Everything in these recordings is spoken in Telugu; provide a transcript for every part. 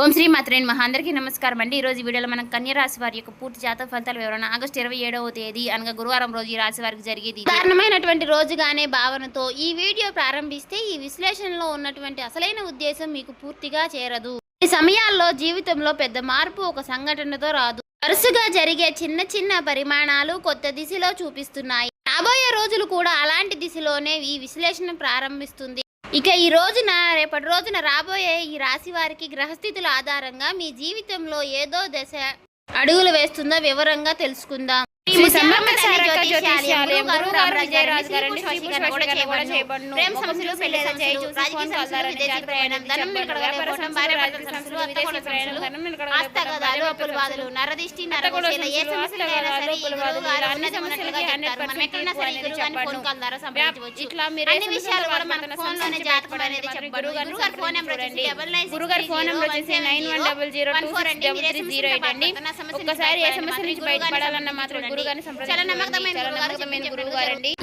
ఓం శ్రీ మాత్రే నమః. అందరికీ నమస్కారం అండి. ఈరోజు వీడియోలో మనం కన్యా రాశి వారి యొక్క పూర్తి జాతక ఫలితాల వివరణ ఆగస్టు 27వ తేదీ అనగా గురువారం రోజు ఈ రాశి వారికి జరిగేది కారణమైనటువంటి రోజుగానే భావనతో ఈ వీడియో ప్రారంభిస్తే ఈ విశ్లేషణలో ఉన్నటువంటి అసలైన ఉద్దేశం మీకు పూర్తిగా చేరదు. ఈ సమయాల్లో జీవితంలో పెద్ద మార్పు ఒక సంఘటనతో రాదు. వరుసగా జరిగే చిన్న చిన్న పరిమాణాలు కొత్త దిశలో చూపిస్తున్నాయి. రాబోయే రోజులు కూడా అలాంటి దిశలోనే ఈ విశ్లేషణ ప్రారంభిస్తుంది. ఇక ఈ రోజున రేపటి రోజున రాబోయే ఈ రాశి వారికి గ్రహస్థితుల ఆధారంగా మీ జీవితంలో ఏదో దశ అడుగులు వేస్తుందో వివరంగా తెలుసుకుందాం.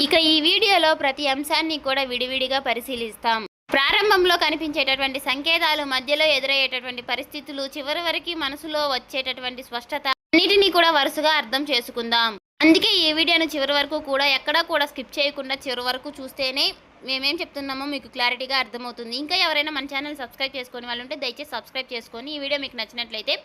ఇక ఈ వీడియోలో ప్రతి అంశాన్ని కూడా విడివిడిగా పరిశీలిస్తాం. ప్రారంభంలో కనిపించేటటువంటి సంకేతాలు, మధ్యలో ఎదురయ్యేటటువంటి పరిస్థితులు, చివరి వరకు మనసులో వచ్చేటటువంటి స్పష్టత అన్నిటినీ కూడా వరుసగా అర్థం చేసుకుందాం. అందుకే ఈ వీడియోను చివరి వరకు కూడా ఎక్కడా కూడా స్కిప్ చేయకుండా చివరి వరకు చూస్తేనే మేమేం చెప్తున్నామో మీకు క్లారిటీగా అర్థమవుతుంది. ఇంకా ఎవరైనా మన ఛానల్ సబ్స్క్రైబ్ చేసుకుని వాళ్ళు ఉంటే దయచేసి సబ్స్క్రైబ్ చేసుకొని ఈ వీడియో మీకు నచ్చినట్లయితే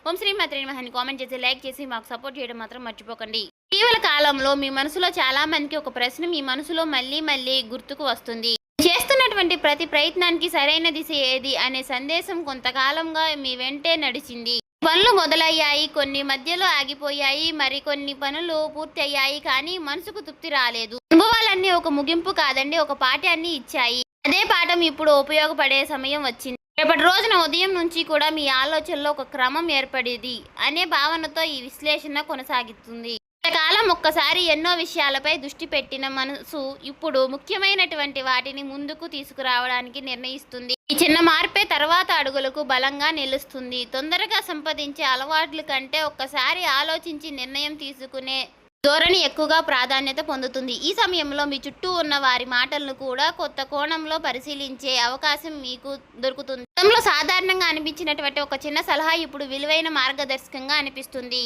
ఓం శ్రీ మాత్రే నమః అని కామెంట్ చేసి లైక్ చేసి మాకు సపోర్ట్ చేయడం మాత్రం మర్చిపోకండి. ఇటీవల కాలంలో మీ మనసులో చాలా మందికి ఒక ప్రశ్న మీ మనసులో మళ్ళీ మళ్ళీ గుర్తుకు వస్తుంది. చేస్తున్నటువంటి ప్రతి ప్రయత్నానికి సరైన దిశ ఏది అనే సందేశం కొంతకాలంగా మీ వెంటే నడిచింది. పనులు మొదలయ్యాయి, కొన్ని మధ్యలో ఆగిపోయాయి, మరికొన్ని పనులు పూర్తి అయ్యాయి, కానీ మనసుకు తృప్తి రాలేదు. అనుభవాలన్నీ ఒక ముగింపు కాదండి, ఒక పాఠాన్ని ఇచ్చాయి. అదే పాఠం ఇప్పుడు ఉపయోగపడే సమయం వచ్చింది. రేపటి రోజున ఉదయం నుంచి కూడా మీ ఆలోచనలో ఒక క్రమం ఏర్పడేది అనే భావనతో ఈ విశ్లేషణ కొనసాగుతుంది. కాలం ఒక్కసారి ఎన్నో విషయాలపై దృష్టి పెట్టిన మనసు ఇప్పుడు ముఖ్యమైనటువంటి వాటిని ముందుకు తీసుకురావడానికి నిర్ణయిస్తుంది. ఈ చిన్న మార్పే తర్వాత అడుగులకు బలంగా నిలుస్తుంది. తొందరగా సంపాదించే అలవాట్ల కంటే ఒక్కసారి ఆలోచించి నిర్ణయం తీసుకునే ధోరణి ఎక్కువగా ప్రాధాన్యత పొందుతుంది. ఈ సమయంలో మీ చుట్టూ ఉన్న వారి మాటలను కూడా కొత్త కోణంలో పరిశీలించే అవకాశం మీకు దొరుకుతుంది. గతంలో సాధారణంగా అనిపించినటువంటి ఒక చిన్న సలహా ఇప్పుడు విలువైన మార్గదర్శకంగా అనిపిస్తుంది.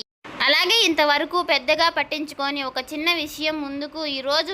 అలాగే ఇంతవరకు పెద్దగా పట్టించుకొని ఒక చిన్న విషయం ముందుకు ఈ రోజు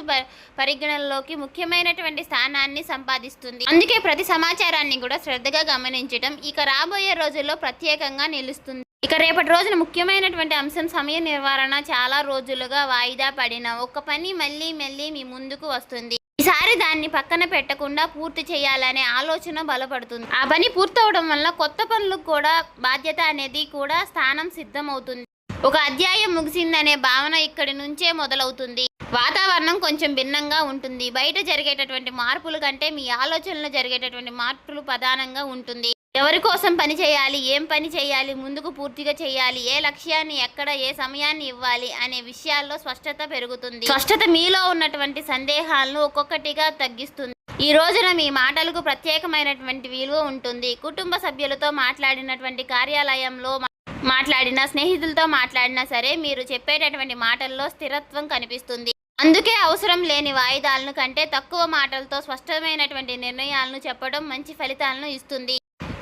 పరిగణనలోకి ముఖ్యమైనటువంటి స్థానాన్ని సంపాదిస్తుంది. అందుకే ప్రతి సమాచారాన్ని కూడా శ్రద్ధగా గమనించడం ఇక రాబోయే రోజుల్లో ప్రత్యేకంగా నిలుస్తుంది. ఇక రేపటి రోజున ముఖ్యమైనటువంటి అంశం సమయ నిర్వహణ. చాలా రోజులుగా వాయిదా పడిన ఒక పని మళ్ళీ మీ ముందుకు వస్తుంది. ఈసారి దాన్ని పక్కన పెట్టకుండా పూర్తి చేయాలనే ఆలోచన బలపడుతుంది. ఆ పని పూర్తవడం వల్ల కొత్త పనులకు కూడా బాధ్యత అనేది కూడా స్థానం సిద్ధమవుతుంది. ఒక అధ్యాయం ముగిసిందనే భావన ఇక్కడి నుంచే మొదలవుతుంది. వాతావరణం కొంచెం భిన్నంగా ఉంటుంది. బయట జరిగేటటువంటి మార్పుల కంటే మీ ఆలోచనలో జరిగేటటువంటి మార్పులు ప్రధానంగా ఉంటుంది. ఎవరి కోసం పని చేయాలి, ఏం పని చేయాలి, ముందుకు పూర్తిగా చేయాలి, ఏ లక్ష్యాన్ని ఎక్కడ ఏ సమయాన్ని ఇవ్వాలి అనే విషయాల్లో స్పష్టత పెరుగుతుంది. స్పష్టత మీలో ఉన్నటువంటి సందేహాలను ఒక్కొక్కటిగా తగ్గిస్తుంది. ఈ రోజున మీ మాటలకు ప్రత్యేకమైనటువంటి విలువ ఉంటుంది. కుటుంబ సభ్యులతో మాట్లాడినటువంటి, కార్యాలయంలో మాట్లాడినా, స్నేహితులతో మాట్లాడినా సరే మీరు చెప్పేటటువంటి మాటల్లో స్థిరత్వం కనిపిస్తుంది. అందుకే అవసరం లేని వాయిదాలను కంటే తక్కువ మాటలతో స్పష్టమైనటువంటి నిర్ణయాలను చెప్పడం మంచి ఫలితాలను ఇస్తుంది.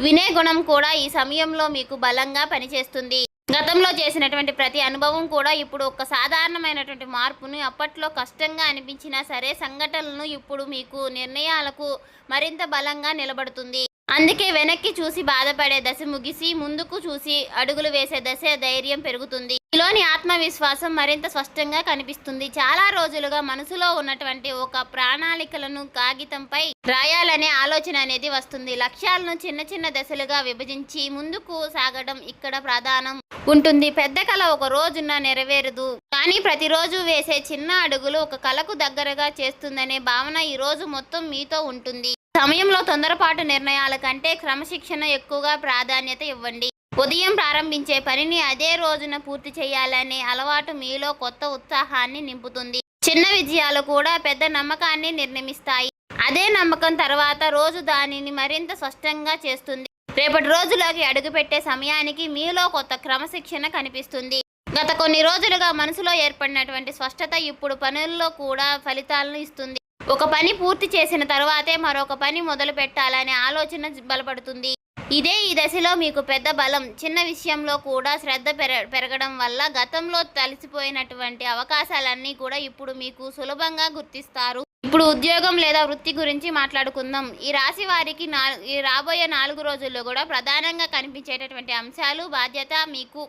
వినే గుణం కూడా ఈ సమయంలో మీకు బలంగా పనిచేస్తుంది. గతంలో చేసినటువంటి ప్రతి అనుభవం కూడా ఇప్పుడు ఒక సాధారణమైనటువంటి మార్పును అప్పట్లో కష్టంగా అనిపించినా సరే సంఘటనలను ఇప్పుడు మీకు నిర్ణయాలకు మరింత బలంగా నిలబడుతుంది. అందుకే వెనక్కి చూసి బాధపడే దశ ముగిసి ముందుకు చూసి అడుగులు వేసే దశ ధైర్యం పెరుగుతుంది. మీలోని ఆత్మవిశ్వాసం మరింత స్పష్టంగా కనిపిస్తుంది. చాలా రోజులుగా మనసులో ఉన్నటువంటి ఒక ప్రణాళికలను కాగితంపై రాయాలనే ఆలోచన అనేది వస్తుంది. లక్ష్యాలను చిన్న చిన్న దశలుగా విభజించి ముందుకు సాగడం ఇక్కడ ప్రధానం ఉంటుంది. పెద్ద కళ ఒక రోజున నెరవేరదు, కానీ ప్రతిరోజు వేసే చిన్న అడుగులు ఒక కళకు దగ్గరగా చేస్తుందనే భావన ఈ రోజు మొత్తం మీతో ఉంటుంది. సమయంలో తొందరపాటు నిర్ణయాల కంటే క్రమశిక్షణ ఎక్కువగా ప్రాధాన్యత ఇవ్వండి. ఉదయం ప్రారంభించే పనిని అదే రోజున పూర్తి చేయాలనే అలవాటు మీలో కొత్త ఉత్సాహాన్ని నింపుతుంది. చిన్న విజయాలు కూడా పెద్ద నమ్మకాన్ని నిర్మిస్తాయి. అదే నమ్మకం తర్వాత రోజు దానిని మరింత స్పష్టంగా చేస్తుంది. రేపటి రోజులోకి అడుగుపెట్టే సమయానికి మీలో కొత్త క్రమశిక్షణ కనిపిస్తుంది. గత కొన్ని రోజులుగా మనసులో ఏర్పడినటువంటి స్పష్టత ఇప్పుడు పనుల్లో కూడా ఫలితాలను ఇస్తుంది. ఒక పని పూర్తి చేసిన తర్వాతే మరొక పని మొదలు పెట్టాలనే ఆలోచన బలపడుతుంది. ఇదే ఈ దశలో మీకు పెద్ద బలం. చిన్న విషయంలో కూడా శ్రద్ధ పెరగడం వల్ల గతంలో తలిసిపోయినటువంటి అవకాశాలన్నీ కూడా ఇప్పుడు మీకు సులభంగా గుర్తిస్తారు. ఇప్పుడు ఉద్యోగం లేదా వృత్తి గురించి మాట్లాడుకుందాం. ఈ రాశి వారికి ఈ రాబోయే 4 రోజుల్లో కూడా ప్రధానంగా కనిపించేటటువంటి అంశాలు బాధ్యత, మీకు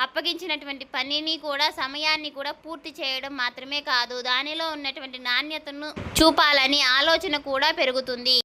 అప్పగించినటువంటి పనిని కూడా సమయాన్ని కూడా పూర్తి చేయడం మాత్రమే కాదు, దానిలో ఉన్నటువంటి నాణ్యతను చూపాలని ఆలోచన కూడా పెరుగుతుంది.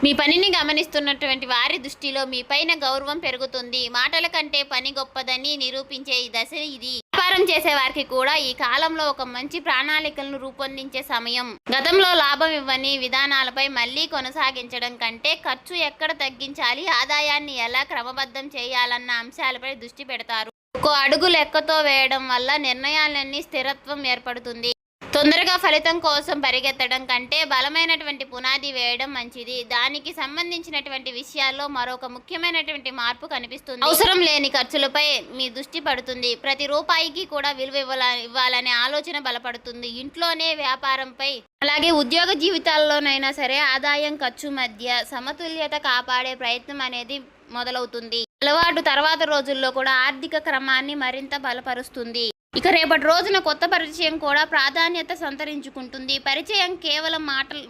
మీ పనిని గమనిస్తున్నటువంటి వారి దృష్టిలో మీ పైన గౌరవం పెరుగుతుంది. మాటల కంటే పని గొప్పదని నిరూపించే ఈ దశ ఇది. వ్యాపారం చేసే వారికి కూడా ఈ కాలంలో ఒక మంచి ప్రణాళికలను రూపొందించే సమయం. గతంలో లాభం ఇవ్వని విధానాలపై మళ్ళీ కొనసాగించడం కంటే ఖర్చు ఎక్కడ తగ్గించాలి, ఆదాయాన్ని ఎలా క్రమబద్ధం చేయాలన్న అంశాలపై దృష్టి పెడతారు. ఒక్కో అడుగు లెక్కతో వేయడం వల్ల నిర్ణయాలన్నీ స్థిరత్వం ఏర్పడుతుంది. తొందరగా ఫలితం కోసం పరిగెత్తడం కంటే బలమైనటువంటి పునాది వేయడం మంచిది. దానికి సంబంధించినటువంటి విషయాల్లో మరొక ముఖ్యమైనటువంటి మార్పు కనిపిస్తుంది. అవసరం లేని ఖర్చులపై మీ దృష్టి పడుతుంది. ప్రతి రూపాయికి కూడా విలువ ఇవ్వాలనే ఆలోచన బలపడుతుంది. ఇంట్లోనే, వ్యాపారంపై, అలాగే ఉద్యోగ జీవితాల్లోనైనా సరే ఆదాయం ఖర్చు మధ్య సమతుల్యత కాపాడే ప్రయత్నం అనేది మొదలవుతుంది. అలవాటు తర్వాత రోజుల్లో కూడా ఆర్థిక క్రమాన్ని మరింత బలపరుస్తుంది. ఇక రేపటి రోజున కొత్త పరిచయం కూడా ప్రాధాన్యత సంతరించుకుంటుంది. పరిచయం కేవలం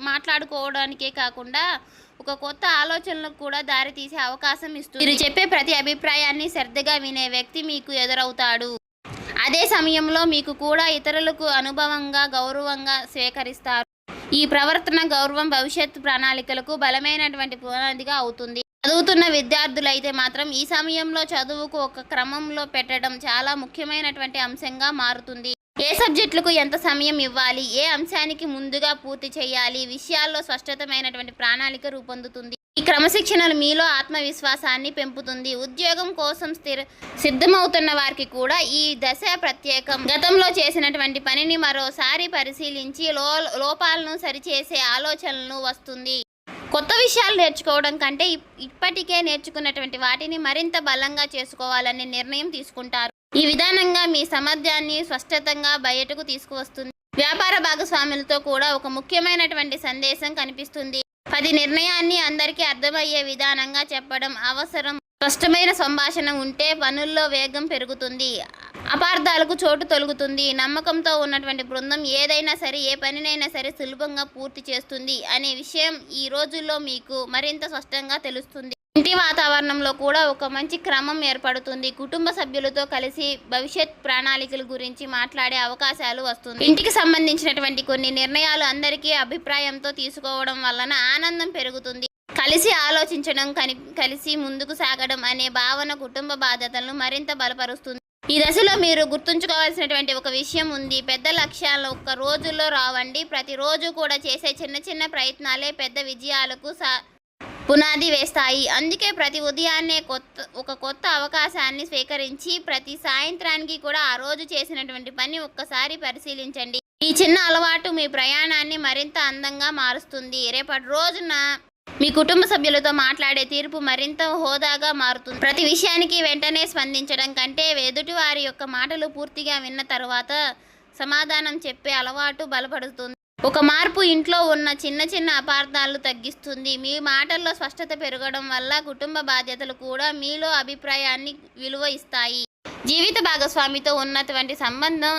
మాట్లాడుకోవడానికే కాకుండా ఒక కొత్త ఆలోచనలకు కూడా దారితీసే అవకాశం ఇస్తుంది. మీరు చెప్పే ప్రతి అభిప్రాయాన్ని శ్రద్ధగా వినే వ్యక్తి మీకు ఎదురవుతాడు. అదే సమయంలో మీకు కూడా ఇతరులకు అనుభవంగా, గౌరవంగా స్వీకరిస్తారు. ఈ ప్రవర్తన, గౌరవం భవిష్యత్తు ప్రణాళికలకు బలమైనటువంటి పునాదిగా అవుతుంది. చదువుతున్న విద్యార్థులైతే మాత్రం ఈ సమయంలో చదువుకు ఒక క్రమంలో పెట్టడం చాలా ముఖ్యమైనటువంటి అంశంగా మారుతుంది. ఏ సబ్జెక్టులకు ఎంత సమయం ఇవ్వాలి, ఏ అంశానికి ముందుగా పూర్తి చేయాలి, విషయాల్లో స్పష్టతమైనటువంటి ప్రణాళిక రూపొందుతుంది. ఈ క్రమశిక్షణలు మీలో ఆత్మవిశ్వాసాన్ని పెంపుతుంది. ఉద్యోగం కోసం సిద్ధమవుతున్న వారికి కూడా ఈ దశ ప్రత్యేకం. గతంలో చేసినటువంటి పనిని మరోసారి పరిశీలించి లోపాలను సరిచేసే ఆలోచనలు వస్తుంది. కొత్త విషయాలు నేర్చుకోవడం కంటే ఇప్పటికే నేర్చుకున్నటువంటి వాటిని మరింత బలంగా చేసుకోవాలనే నిర్ణయం తీసుకుంటారు. ఈ విధానంగా మీ సామర్థ్యాన్ని స్పష్టంగా బయటకు తీసుకువస్తుంది. వ్యాపార భాగస్వాములతో కూడా ఒక ముఖ్యమైనటువంటి సందేశం కనిపిస్తుంది. 10 నిర్ణయాన్ని అందరికీ అర్థమయ్యే విధానంగా చెప్పడం అవసరం. స్పష్టమైన సంభాషణ ఉంటే పనుల్లో వేగం పెరుగుతుంది, అపార్థాలకు చోటు తొలగుతుంది. నమ్మకంతో ఉన్నటువంటి బృందం ఏదైనా సరే, ఏ పనినైనా సరే సులభంగా పూర్తి చేస్తుంది అనే విషయం ఈ రోజుల్లో మీకు మరింత స్పష్టంగా తెలుస్తుంది. ఇంటి వాతావరణంలో కూడా ఒక మంచి క్రమం ఏర్పడుతుంది. కుటుంబ సభ్యులతో కలిసి భవిష్యత్ ప్రణాళికల గురించి మాట్లాడే అవకాశాలు వస్తుంది. ఇంటికి సంబంధించినటువంటి కొన్ని నిర్ణయాలు అందరికీ అభిప్రాయంతో తీసుకోవడం వలన ఆనందం పెరుగుతుంది. కలిసి ఆలోచించడం, కలిసి ముందుకు సాగడం అనే భావన కుటుంబ బాధ్యతలను మరింత బలపరుస్తుంది. ఈ దశలో మీరు గుర్తుంచుకోవాల్సినటువంటి ఒక విషయం ఉంది. పెద్ద లక్ష్యాలు ఒక్క రోజుల్లో రావండి. ప్రతిరోజు కూడా చేసే చిన్న చిన్న ప్రయత్నాలే పెద్ద విజయాలకు పునాది వేస్తాయి. అందుకే ప్రతి ఉదయాన్నే ఒక కొత్త అవకాశాన్ని స్వీకరించి ప్రతి సాయంత్రానికి కూడా ఆ రోజు చేసినటువంటి పని ఒక్కసారి పరిశీలించండి. ఈ చిన్న అలవాటు మీ ప్రయాణాన్ని మరింత అందంగా మారుస్తుంది. రేపటి రోజున మీ కుటుంబ సభ్యులతో మాట్లాడే తీర్పు మరింత హోదాగా మారుతుంది. ప్రతి విషయానికి వెంటనే స్పందించడం కంటే ఎదుటి వారి యొక్క మాటలు పూర్తిగా విన్న తర్వాత సమాధానం చెప్పే అలవాటు బలపడుతుంది. ఒక మార్పు ఇంట్లో ఉన్న చిన్న చిన్న అపార్థాలు తగ్గిస్తుంది. మీ మాటల్లో స్పష్టత పెరగడం వల్ల కుటుంబ బాధ్యతలు కూడా మీలో అభిప్రాయాన్ని విలువ ఇస్తాయి. జీవిత భాగస్వామితో ఉన్నటువంటి సంబంధం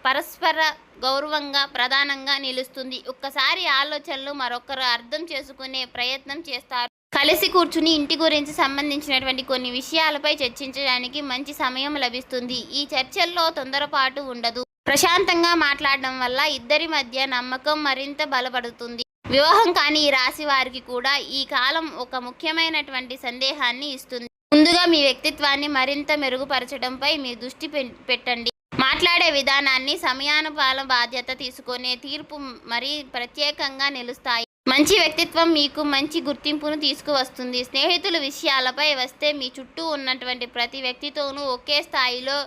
పరస్పర గౌరవంగా ప్రధానంగా నిలుస్తుంది. ఒక్కసారి ఆలోచనలు మరొకరు అర్థం చేసుకునే ప్రయత్నం చేస్తారు. కలిసి కూర్చుని ఇంటి గురించి సంబంధించినటువంటి కొన్ని విషయాలపై చర్చించడానికి మంచి సమయం లభిస్తుంది. ఈ చర్చల్లో తొందరపాటు ఉండదు. ప్రశాంతంగా మాట్లాడడం వల్ల ఇద్దరి మధ్య నమ్మకం మరింత బలపడుతుంది. వివాహం కాని ఈ రాశి వారికి కూడా ఈ కాలం ఒక ముఖ్యమైనటువంటి సందేహాన్ని ఇస్తుంది. ముందుగా మీ వ్యక్తిత్వాన్ని మరింత మెరుగుపరచడంపై మీ దృష్టి పెట్టండి. మాట్లాడే విధానాన్ని, సమయానుపాల బాధ్యత తీసుకునే తీర్పు మరీ ప్రత్యేకంగా నిలుస్తాయి. మంచి వ్యక్తిత్వం మీకు మంచి గుర్తింపును తీసుకువస్తుంది. స్నేహితుల విషయాలపై వస్తే మీ చుట్టూ ఉన్నటువంటి ప్రతి వ్యక్తితోనూ ఒకే స్థాయిలో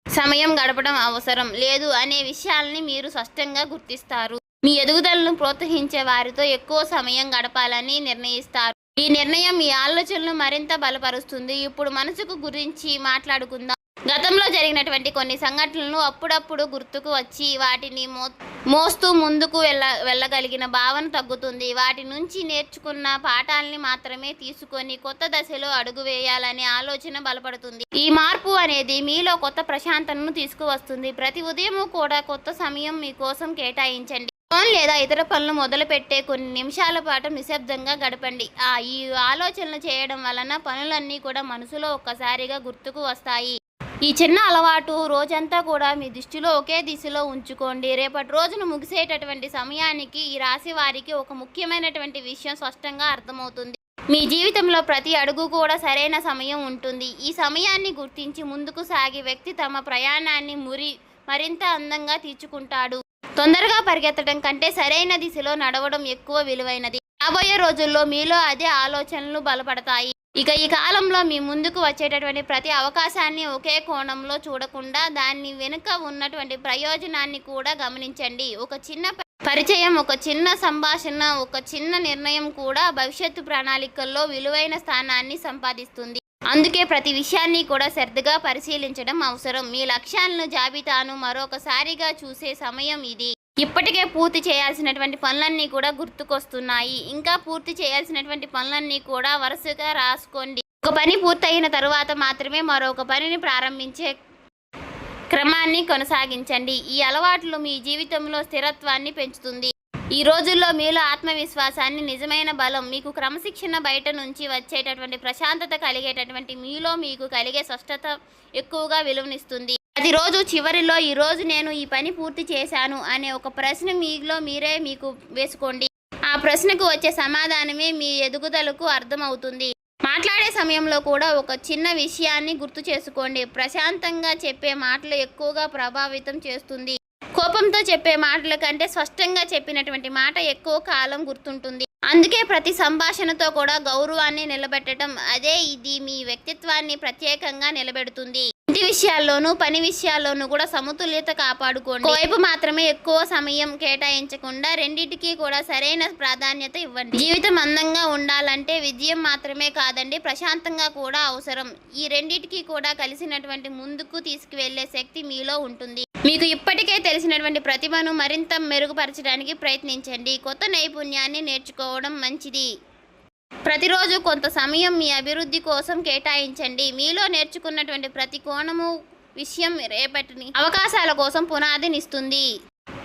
సమయం గడపడం అవసరం లేదు అనే విషయాల్ని మీరు స్పష్టంగా గుర్తిస్తారు. మీ ఎదుగుదలను ప్రోత్సహించే వారితో ఎక్కువ సమయం గడపాలని నిర్ణయిస్తారు. ఈ నిర్ణయం మీ ఆలోచనలు మరింత బలపరుస్తుంది. ఇప్పుడు మనసుకు గురించి మాట్లాడుకుందాం. గతంలో జరిగినటువంటి కొన్ని సంఘటనలను అప్పుడప్పుడు గుర్తుకు వచ్చి వాటిని మోస్తూ ముందుకు వెళ్ళగలిగిన భావన తగ్గుతుంది. వాటి నుంచి నేర్చుకున్న పాఠాలని మాత్రమే తీసుకొని కొత్త దశలో అడుగు వేయాలనే ఆలోచన బలపడుతుంది. ఈ మార్పు అనేది మీలో కొత్త ప్రశాంతతను తీసుకువస్తుంది. ప్రతి ఉదయం కూడా కొత్త సమయం మీకోసం కేటాయించండి. ఫోన్ లేదా ఇతర పనులు మొదలుపెట్టే కొన్ని నిమిషాల పాటు నిశ్శబ్దంగా గడపండి. ఈ ఆలోచనలు చేయడం వలన పనులన్నీ కూడా మనసులో ఒక్కసారిగా గుర్తుకు వస్తాయి. ఈ చిన్న అలవాటు రోజంతా కూడా మీ దృష్టిలో ఒకే దిశలో ఉంచుకోండి. రేపటి రోజును ముగిసేటటువంటి సమయానికి ఈ రాశి వారికి ఒక ముఖ్యమైనటువంటి విషయం స్పష్టంగా అర్థమవుతుంది. మీ జీవితంలో ప్రతి అడుగు కూడా సరైన సమయం ఉంటుంది. ఈ సమయాన్ని గుర్తించి ముందుకు సాగే వ్యక్తి తమ ప్రయాణాన్ని మరింత అందంగా తీర్చుకుంటాడు. తొందరగా పరిగెత్తడం కంటే సరైన దిశలో నడవడం ఎక్కువ విలువైనది. రాబోయే రోజుల్లో మీలో అదే ఆలోచనలు బలపడతాయి. ఇక ఈ కాలంలో మీ ముందుకు వచ్చేటటువంటి ప్రతి అవకాశాన్ని ఒకే కోణంలో చూడకుండా దాని వెనుక ఉన్నటువంటి ప్రయోజనాన్ని కూడా గమనించండి. ఒక చిన్న పరిచయం, ఒక చిన్న సంభాషణ, ఒక చిన్న నిర్ణయం కూడా భవిష్యత్తు ప్రణాళికల్లో విలువైన స్థానాన్ని సంపాదిస్తుంది. అందుకే ప్రతి విషయాన్ని కూడా శ్రద్ధగా పరిశీలించడం అవసరం. మీ లక్ష్యాలను జాబితాను మరొకసారిగా చూసే సమయం ఇది. ఇప్పటికే పూర్తి చేయాల్సినటువంటి పనులన్నీ కూడా గుర్తుకొస్తున్నాయి. ఇంకా పూర్తి చేయాల్సినటువంటి పనులన్నీ కూడా వరుసగా రాసుకోండి. ఒక పని పూర్తయిన తరువాత మాత్రమే మరొక పనిని ప్రారంభించే క్రమాన్ని కొనసాగించండి. ఈ అలవాట్లు మీ జీవితంలో స్థిరత్వాన్ని పెంచుతుంది. ఈ రోజుల్లో మీలో ఆత్మవిశ్వాసాన్ని, నిజమైన బలం, మీకు క్రమశిక్షణ, బయట నుంచి వచ్చేటటువంటి ప్రశాంతత కలిగేటటువంటి మీలో మీకు కలిగే స్పష్టత ఎక్కువగా విలువనిస్తుంది. ప్రతిరోజు చివరిలో ఈరోజు నేను ఈ పని పూర్తి చేశాను అనే ఒక ప్రశ్న మీరే మీకు వేసుకోండి. ఆ ప్రశ్నకు వచ్చే సమాధానమే మీ ఎదుగుదలకు అర్థమవుతుంది. మాట్లాడే సమయంలో కూడా ఒక చిన్న విషయాన్ని గుర్తు చేసుకోండి. ప్రశాంతంగా చెప్పే మాటలు ఎక్కువగా ప్రభావితం చేస్తుంది. కోపంతో చెప్పే మాటల కంటే స్పష్టంగా చెప్పినటువంటి మాట ఎక్కువ కాలం గుర్తుంటుంది. అందుకే ప్రతి సంభాషణతో కూడా గౌరవాన్ని నిలబెట్టడం, ఇది మీ వ్యక్తిత్వాన్ని ప్రత్యేకంగా నిలబెడుతుంది. ఇంటి విషయాల్లోనూ పని విషయాల్లోనూ కూడా సమతుల్యత కాపాడుకోండి. ఒకవైపు మాత్రమే ఎక్కువ సమయం కేటాయించకుండా రెండింటికి కూడా సరైన ప్రాధాన్యత ఇవ్వండి. జీవితం అందంగా ఉండాలంటే విజయం మాత్రమే కాదండి, ప్రశాంతంగా కూడా అవసరం. ఈ రెండింటికి కూడా కలిసినటువంటి ముందుకు తీసుకువెళ్లే శక్తి మీలో ఉంటుంది. మీకు ఇప్పటికే తెలిసినటువంటి ప్రతిభను మరింత మెరుగుపరచడానికి ప్రయత్నించండి. కొత్త నైపుణ్యాన్ని నేర్చుకోవడం మంచిది. ప్రతిరోజు కొంత సమయం మీ అభివృద్ధి కోసం కేటాయించండి. మీలో నేర్చుకున్నటువంటి ప్రతి కోణము విషయం రేపటిని అవకాశాల కోసం పునాదినిస్తుంది.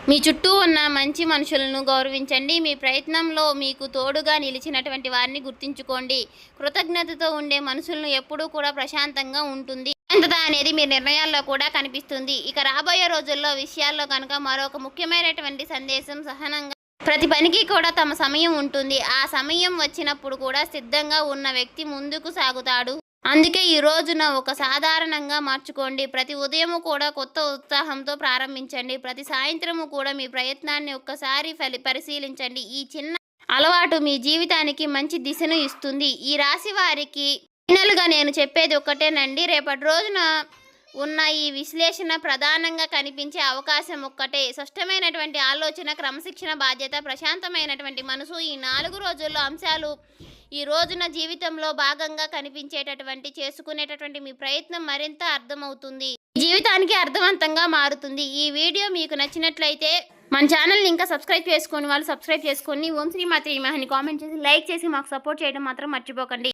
మీ చుట్టూ ఉన్న మంచి మనుషులను గౌరవించండి. మీ ప్రయత్నంలో మీకు తోడుగా నిలిచినటువంటి వారిని గుర్తుంచుకోండి. కృతజ్ఞతతో ఉండే మనుషులను ఎప్పుడూ కూడా ప్రశాంతంగా ఉంటుంది. ప్రశాంతత అనేది మీ నిర్ణయాల్లో కూడా కనిపిస్తుంది. ఇక రాబోయే రోజుల్లో విషయాల్లో కనుక మరొక ముఖ్యమైనటువంటి సందేశం, సహనంగా ప్రతి పనికి కూడా తమ సమయం ఉంటుంది. ఆ సమయం వచ్చినప్పుడు కూడా సిద్ధంగా ఉన్న వ్యక్తి ముందుకు సాగుతాడు. అందుకే ఈ రోజున ఒక సాధారణంగా మార్చుకోండి. ప్రతి ఉదయము కూడా కొత్త ఉత్సాహంతో ప్రారంభించండి. ప్రతి సాయంత్రము కూడా మీ ప్రయత్నాన్ని ఒక్కసారి పరిశీలించండి. ఈ చిన్న అలవాటు మీ జీవితానికి మంచి దిశను ఇస్తుంది. ఈ రాశి వారికి ఫైనల్గా నేను చెప్పేది ఒక్కటేనండి. రేపటి రోజున ఉన్న ఈ విశ్లేషణ ప్రధానంగా కనిపించే అవకాశం ఒక్కటే. స్పష్టమైనటువంటి ఆలోచన, క్రమశిక్షణ, బాధ్యత, ప్రశాంతమైనటువంటి మనసు, ఈ 4 రోజుల్లో అంశాలు ఈ రోజున జీవితంలో భాగంగా చేసుకునేటటువంటి మీ ప్రయత్నం మరింత అర్థమవుతుంది. జీవితానికి అర్థవంతంగా మారుతుంది. ఈ వీడియో మీకు నచ్చినట్లయితే మన ఛానల్ని ఇంకా సబ్స్క్రైబ్ చేసుకొని వాళ్ళు సబ్స్క్రైబ్ చేసుకొని ఓం శ్రీ మాత్రే నమః అని కామెంట్ చేసి, లైక్ చేసి మాకు సపోర్ట్ చేయడం మాత్రం మర్చిపోకండి.